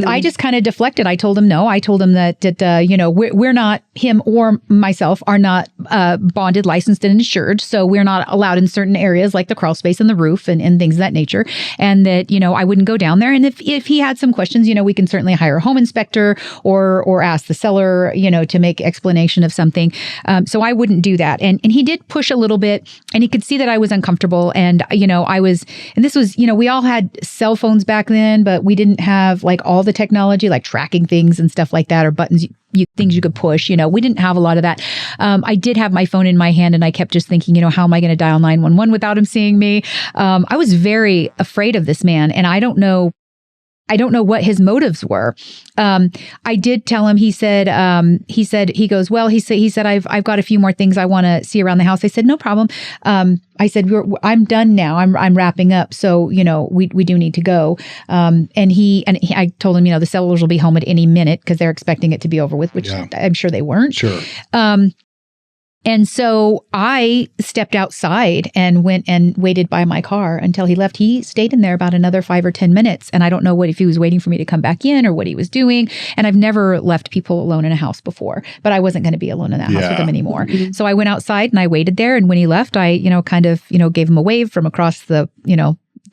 I just kind of deflected. I told him no. I told him that we're not, him or myself are not bonded, licensed, and insured. So we're not allowed in certain areas like the crawl space and the roof and things of that nature. And that, I wouldn't go down there. And if he had some questions, we can certainly hire a home inspector or ask the seller, to make explanation of something. So I wouldn't do that. And he did push a little bit, and he could see that I was uncomfortable. And, this was, we all had cell phones back then, but we didn't have like all the technology, like tracking things and stuff like that, or buttons, things you could push. We didn't have a lot of that. I did have my phone in my hand, and I kept just thinking, how am I going to dial 911 without him seeing me? I was very afraid of this man, and I don't know what his motives were. I did tell him, he said, I've got a few more things I want to see around the house. I said, no problem. I said, I'm done now. I'm wrapping up. So, we do need to go. I told him, the sellers will be home at any minute because they're expecting it to be over with, which I'm sure they weren't. Sure. And so I stepped outside and went and waited by my car until he left. He stayed in there about another 5 or 10 minutes. And I don't know if he was waiting for me to come back in or what he was doing. And I've never left people alone in a house before, but I wasn't going to be alone in that house with him anymore. Mm-hmm. So I went outside and I waited there. And when he left, I, gave him a wave from across the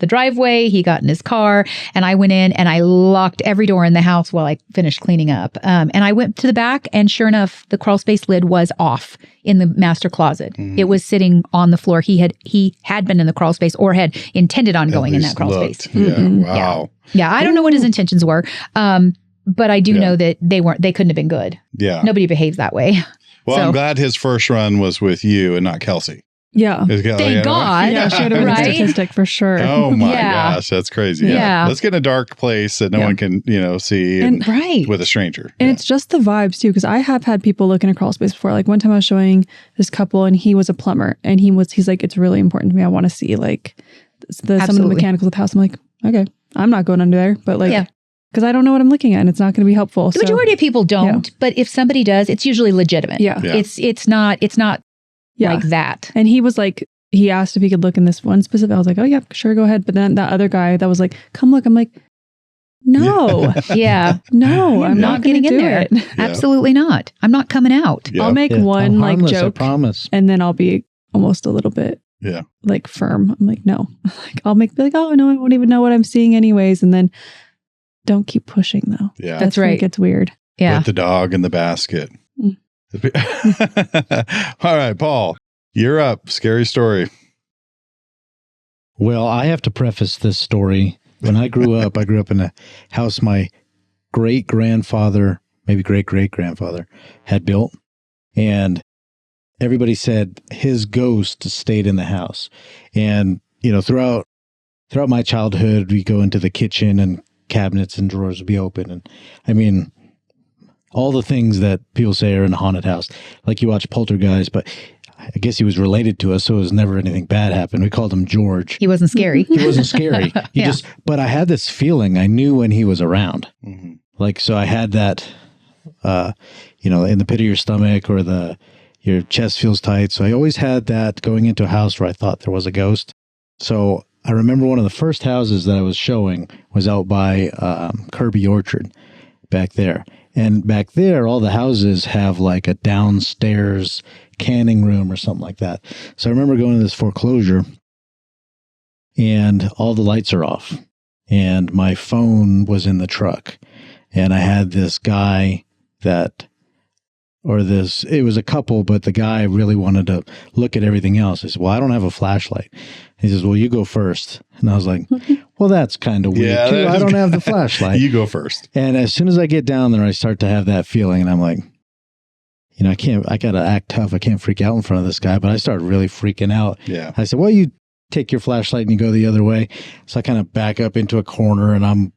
driveway. He got in his car, and I went in and I locked every door in the house while I finished cleaning up. And I went to the back, and sure enough, the crawl space lid was off in the master closet. Mm. It was sitting on the floor. He had been in the crawl space or had intended on going in that crawl space. Yeah. Mm-hmm. Wow. Yeah. I don't know what his intentions were. But I do know that they couldn't have been good. Yeah. Nobody behaves that way. Well, I'm glad his first run was with you and not Kelsey. Yeah. Thank God. Yeah, she would have been a statistic for sure. Oh my gosh, that's crazy. Yeah. Let's get in a dark place that no one can, see with a stranger. And it's just the vibes too, because I have had people look in a crawl space before. Like one time I was showing this couple, and he was a plumber, and he's like, it's really important to me. I want to see like some of the mechanicals of the house. I'm like, okay, I'm not going under there, but like, because I don't know what I'm looking at, and it's not going to be helpful. The majority of people don't, but if somebody does, it's usually legitimate. Yeah. It's not like that. And he was like, he asked if he could look in this one specific. I was like, oh yeah, sure, go ahead. But then that other guy that was like, come look. I'm like, no. No, I'm not getting in there. Absolutely not. I'm not coming out. I'll make one like joke, I promise. And then I'll be almost a little bit like firm. I'm like, no. Like I'll be like, oh no, I won't even know what I'm seeing anyways. And then don't keep pushing though. Yeah. That's right. It gets weird. Yeah. With the dog in the basket. All right, Paul, you're up. Scary story. Well, I have to preface this story. When I grew up in a house my great-grandfather, maybe great-great-grandfather, had built. And everybody said his ghost stayed in the house. And, throughout my childhood, we go into the kitchen and cabinets and drawers would be open. And I mean, all the things that people say are in a haunted house, like you watch Poltergeist, but I guess he was related to us, so it was never anything bad happened. We called him George. He wasn't scary. He wasn't scary. But I had this feeling. I knew when he was around. Mm-hmm. Like, so I had that, in the pit of your stomach or your chest feels tight. So I always had that going into a house where I thought there was a ghost. So I remember one of the first houses that I was showing was out by Kirby Orchard back there. And back there, all the houses have like a downstairs canning room or something like that. So I remember going to this foreclosure and all the lights are off and my phone was in the truck. And I had this guy it was a couple, but the guy really wanted to look at everything else. I said, well, I don't have a flashlight. He says, well, you go first. And I was like, well, that's kind of weird too. I don't have the flashlight. You go first. And as soon as I get down there, I start to have that feeling. And I'm like, I got to act tough. I can't freak out in front of this guy. But I started really freaking out. Yeah. I said, well, you take your flashlight and you go the other way. So I kind of back up into a corner and I'm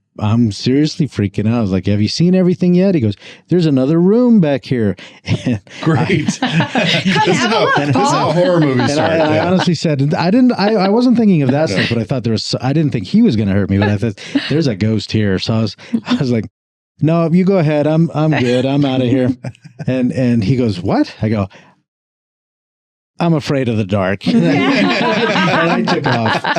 seriously freaking out. I was like, have you seen everything yet? He goes, there's another room back here. Great. This is how horror movies start. I honestly said, I wasn't thinking of that stuff, but I thought I didn't think he was going to hurt me, but I thought there's a ghost here. So I was like, no, you go ahead. I'm good. I'm out of here. And he goes, what? I go, I'm afraid of the dark. And I took off.